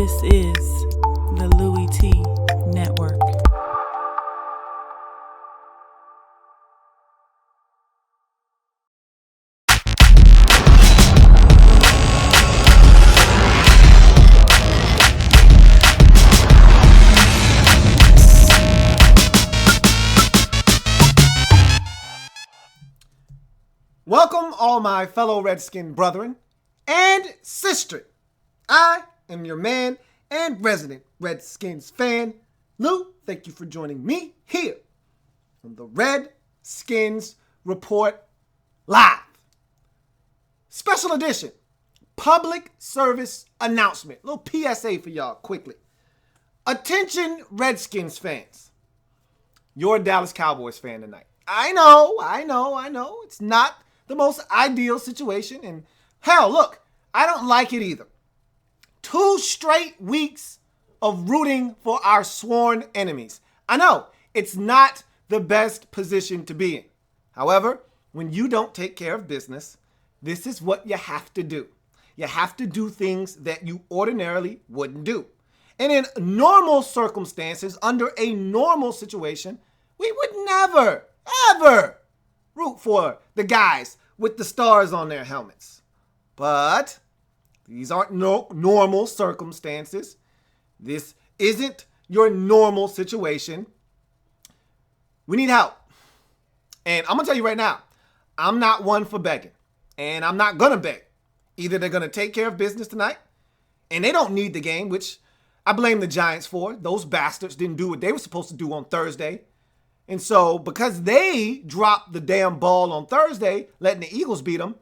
This is the Louie T Network. Welcome, all my fellow Redskin brethren and sister. I am your man and resident Redskins fan, Lou. Thank you for joining me here on the Redskins Report Live. Special edition, public service announcement. Little PSA for y'all quickly. Attention Redskins fans. You're a Dallas Cowboys fan tonight. I know. It's not the most ideal situation. And hell, look, I don't like it either. 2 straight weeks of rooting for our sworn enemies. I know it's not the best position to be in. However, when you don't take care of business, this is what you have to do. You have to do things that you ordinarily wouldn't do. And in normal circumstances, under a normal situation, we would never, ever root for the guys with the stars on their helmets. But these aren't normal circumstances. This isn't your normal situation. We need help. And I'm going to tell you right now, I'm not one for begging. And I'm not going to beg. Either they're going to take care of business tonight, and they don't need the game, which I blame the Giants for. Those bastards didn't do what they were supposed to do on Thursday. And so because they dropped the damn ball on Thursday, letting the Eagles beat them,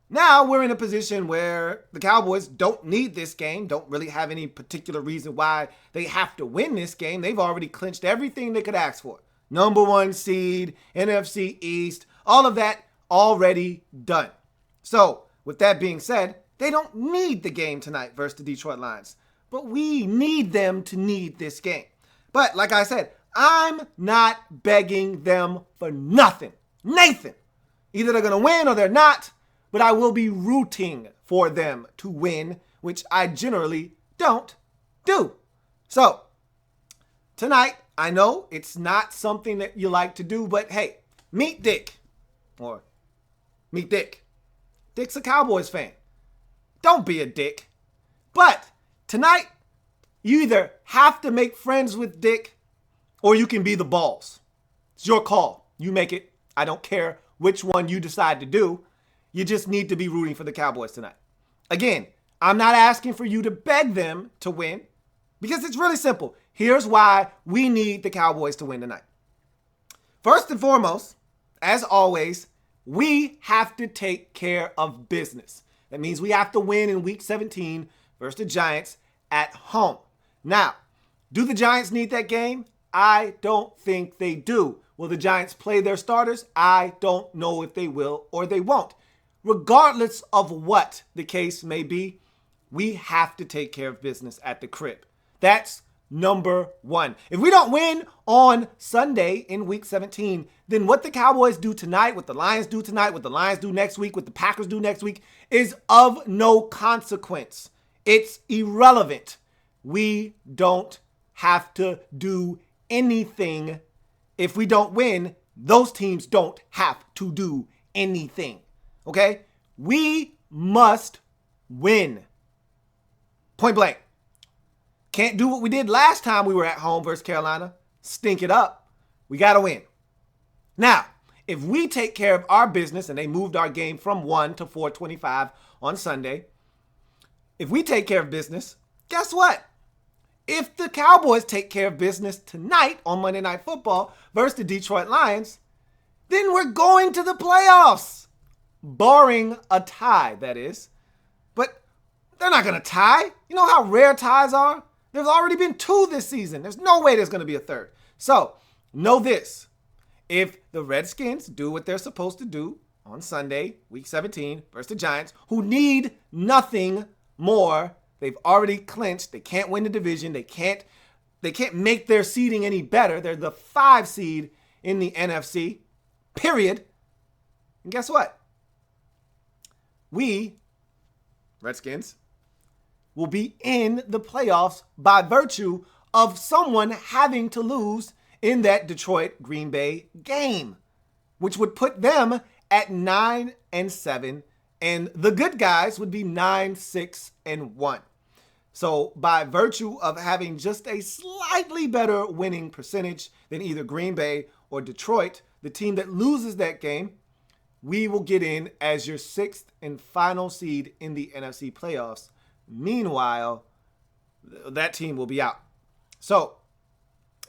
now we're in a position where the Cowboys don't need this game, don't really have any particular reason why they have to win this game. They've already clinched everything they could ask for. Number 1 seed, NFC East, all of that already done. So with that being said, they don't need the game tonight versus the Detroit Lions. But we need them to need this game. But like I said, I'm not begging them for nothing. Nathan. Either they're going to win or they're not. But I will be rooting for them to win, which I generally don't do. So, tonight, I know it's not something that you like to do, but hey, meet Dick. Or meet Dick. Dick's a Cowboys fan. Don't be a dick. But tonight, you either have to make friends with Dick or you can be the balls. It's your call. You make it. I don't care which one you decide to do. You just need to be rooting for the Cowboys tonight. Again, I'm not asking for you to beg them to win because it's really simple. Here's why we need the Cowboys to win tonight. First and foremost, as always, we have to take care of business. That means we have to win in Week 17 versus the Giants at home. Now, do the Giants need that game? I don't think they do. Will the Giants play their starters? I don't know if they will or they won't. Regardless of what the case may be, we have to take care of business at the crib. That's number 1. If we don't win on Sunday in Week 17, then what the Cowboys do tonight, what the Lions do tonight, what the Lions do next week, what the Packers do next week is of no consequence. It's irrelevant. We don't have to do anything. If we don't win, those teams don't have to do anything. Okay? We must win. Point blank. Can't do what we did last time we were at home versus Carolina. Stink it up. We got to win. Now, if we take care of our business, and they moved our game from 1 to 4:25 on Sunday, if we take care of business, guess what? If the Cowboys take care of business tonight on Monday Night Football versus the Detroit Lions, then we're going to the playoffs. Barring a tie, that is. But they're not going to tie. You know how rare ties are? There's already been 2 this season. There's no way there's going to be a third. So, know this. If the Redskins do what they're supposed to do on Sunday, Week 17, versus the Giants, who need nothing more, they've already clinched. They can't win the division. They can't make their seeding any better. They're the 5 seed in the NFC, period. And guess what? We, Redskins, will be in the playoffs by virtue of someone having to lose in that Detroit-Green Bay game, which would put them at 9-7, and the good guys would be 9-6-1. So by virtue of having just a slightly better winning percentage than either Green Bay or Detroit, the team that loses that game, we will get in as your sixth and final seed in the NFC playoffs. Meanwhile, that team will be out. So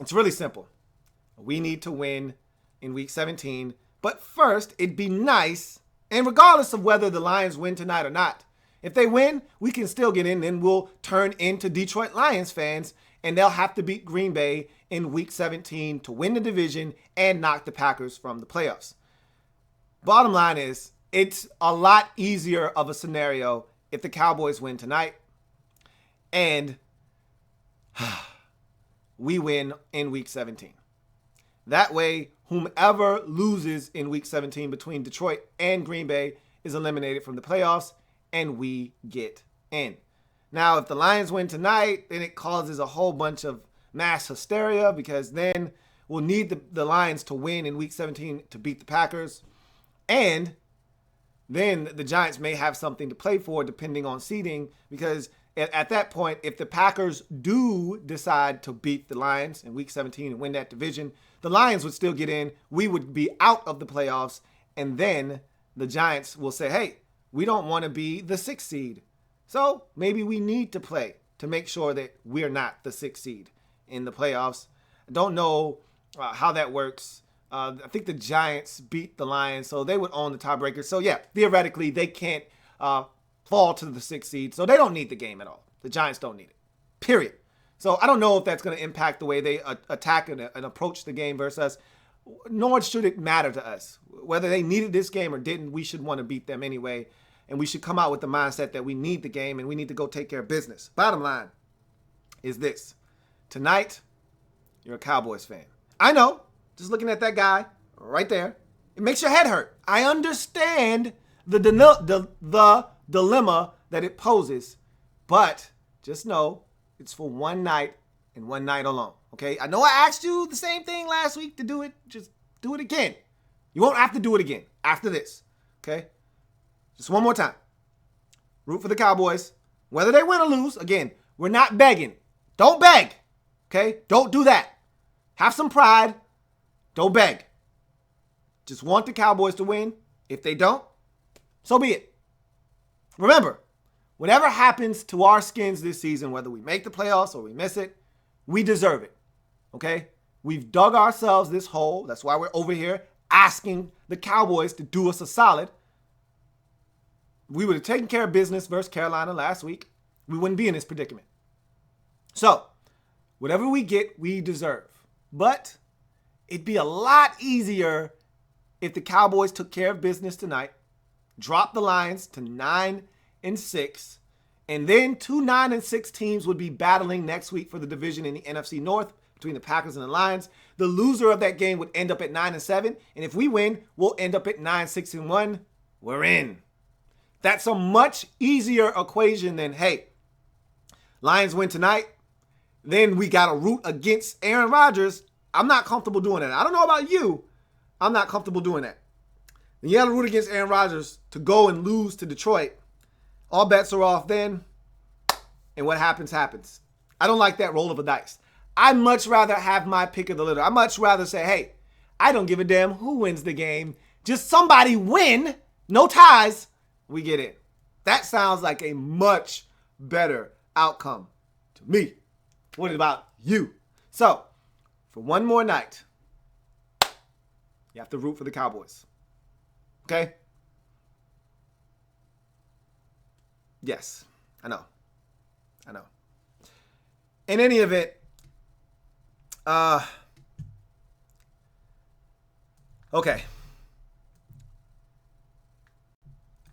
it's really simple. We need to win in week 17. But first, it'd be nice, and regardless of whether the Lions win tonight or not, if they win, we can still get in, and we'll turn into Detroit Lions fans, and they'll have to beat Green Bay in week 17 to win the division and knock the Packers from the playoffs. Bottom line is, it's a lot easier of a scenario if the Cowboys win tonight and we win in week 17. That way, whomever loses in week 17 between Detroit and Green Bay is eliminated from the playoffs, and we get in. Now, if the Lions win tonight, then it causes a whole bunch of mass hysteria, because then we'll need the Lions to win in week 17 to beat the Packers. And then the Giants may have something to play for depending on seeding, because at that point, if the Packers do decide to beat the Lions in week 17 and win that division, the Lions would still get in. We would be out of the playoffs. And then the Giants will say, hey, we don't want to be the 6th seed. So maybe we need to play to make sure that we're not the 6th seed in the playoffs. I don't know how that works. I think the Giants beat the Lions, so they would own the tiebreaker. So yeah, theoretically, they can't fall to the 6th seed. So they don't need the game at all. The Giants don't need it, period. So I don't know if that's going to impact the way they attack and approach the game versus us, nor should it matter to us. Whether they needed this game or didn't, we should want to beat them anyway. And we should come out with the mindset that we need the game and we need to go take care of business. Bottom line is this. Tonight, you're a Cowboys fan. I know, just looking at that guy right there, it makes your head hurt. I understand the dilemma that it poses, but just know it's for one night and one night alone, okay? I know I asked you the same thing last week to do it. Just do it again. You won't have to do it again after this, okay? Just one more time. Root for the Cowboys. Whether they win or lose, again, we're not begging. Don't beg, okay? Don't do that. Have some pride. Don't beg. Just want the Cowboys to win. If they don't, so be it. Remember, whatever happens to our skins this season, whether we make the playoffs or we miss it, we deserve it, okay? We've dug ourselves this hole. That's why we're over here asking the Cowboys to do us a solid. We would have taken care of business versus Carolina last week. We wouldn't be in this predicament. So, whatever we get, we deserve. But it'd be a lot easier if the Cowboys took care of business tonight, dropped the Lions to 9-6, and then 2 9-6 teams would be battling next week for the division in the NFC North between the Packers and the Lions. The loser of that game would end up at 9-7, and if we win, we'll end up at 9-6-1. We're in. That's a much easier equation than, hey, Lions win tonight, then we got to root against Aaron Rodgers. I'm not comfortable doing that. I don't know about you. I'm not comfortable doing that. And you got to root against Aaron Rodgers to go and lose to Detroit. All bets are off then, and what happens, happens. I don't like that roll of a dice. I'd much rather have my pick of the litter. I'd much rather say, hey, I don't give a damn who wins the game. Just somebody win, no ties, we get in. That sounds like a much better outcome to me. What about you? So, for one more night, you have to root for the Cowboys. Okay? Yes, I know. In any event, okay.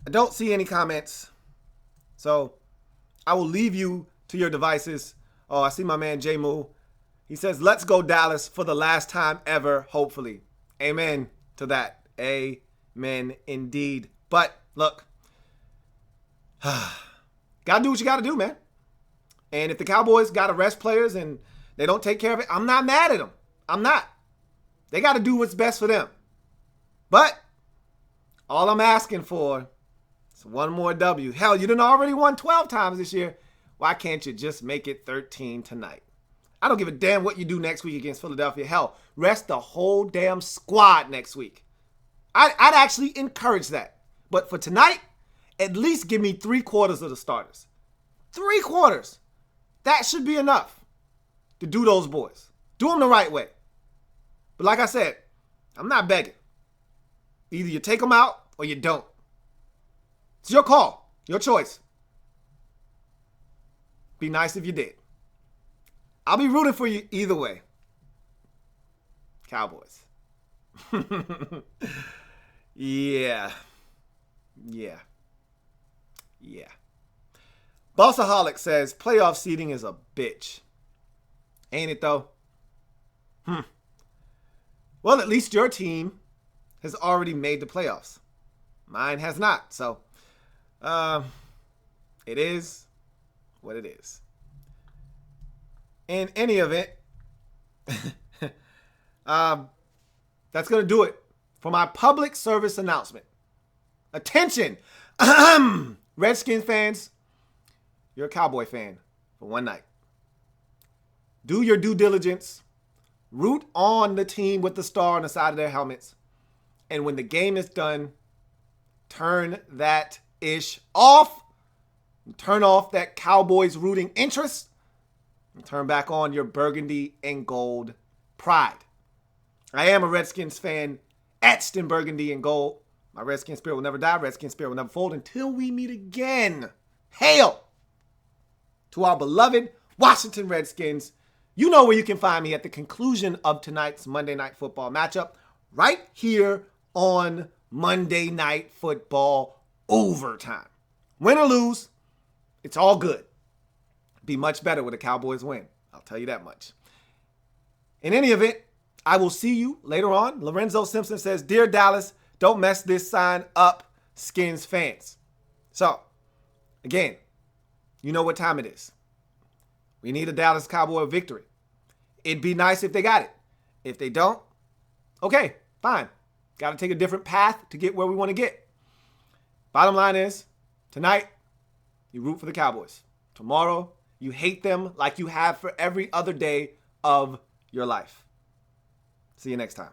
I don't see any comments, so I will leave you to your devices. Oh, I see my man J Moo. He says, let's go Dallas for the last time ever, hopefully. Amen to that. Amen indeed. But look, gotta do what you gotta do, man. And if the Cowboys got to rest players and they don't take care of it, I'm not mad at them. I'm not. They got to do what's best for them. But all I'm asking for is one more W. Hell, you done already won 12 times this year. Why can't you just make it 13 tonight? I don't give a damn what you do next week against Philadelphia. Hell, rest the whole damn squad next week. I'd actually encourage that. But for tonight, at least give me 3/4 of the starters. 3/4. That should be enough to do those boys. Do them the right way. But like I said, I'm not begging. Either you take them out or you don't. It's your call, your choice. Be nice if you did. I'll be rooting for you either way. Cowboys. Yeah. Bossaholic says playoff seeding is a bitch. Ain't it though? Well, at least your team has already made the playoffs. Mine has not. So, it is what it is. In any event, that's going to do it for my public service announcement. Attention, Redskins fans, you're a Cowboy fan for one night. Do your due diligence. Root on the team with the star on the side of their helmets. And when the game is done, turn that ish off. Turn off that Cowboys rooting interest. And turn back on your burgundy and gold pride. I am a Redskins fan, etched in burgundy and gold. My Redskins spirit will never die. Redskins spirit will never fold until we meet again. Hail to our beloved Washington Redskins. You know where you can find me at the conclusion of tonight's Monday Night Football matchup. Right here on Monday Night Football Overtime. Win or lose, it's all good. Be much better with the Cowboys win. I'll tell you that much. In any event, I will see you later on. Lorenzo Simpson says, Dear Dallas, don't mess this sign up, Skins fans. So, again, you know what time it is. We need a Dallas Cowboy victory. It'd be nice if they got it. If they don't, okay, fine. Got to take a different path to get where we want to get. Bottom line is, tonight, you root for the Cowboys. Tomorrow, you hate them like you have for every other day of your life. See you next time.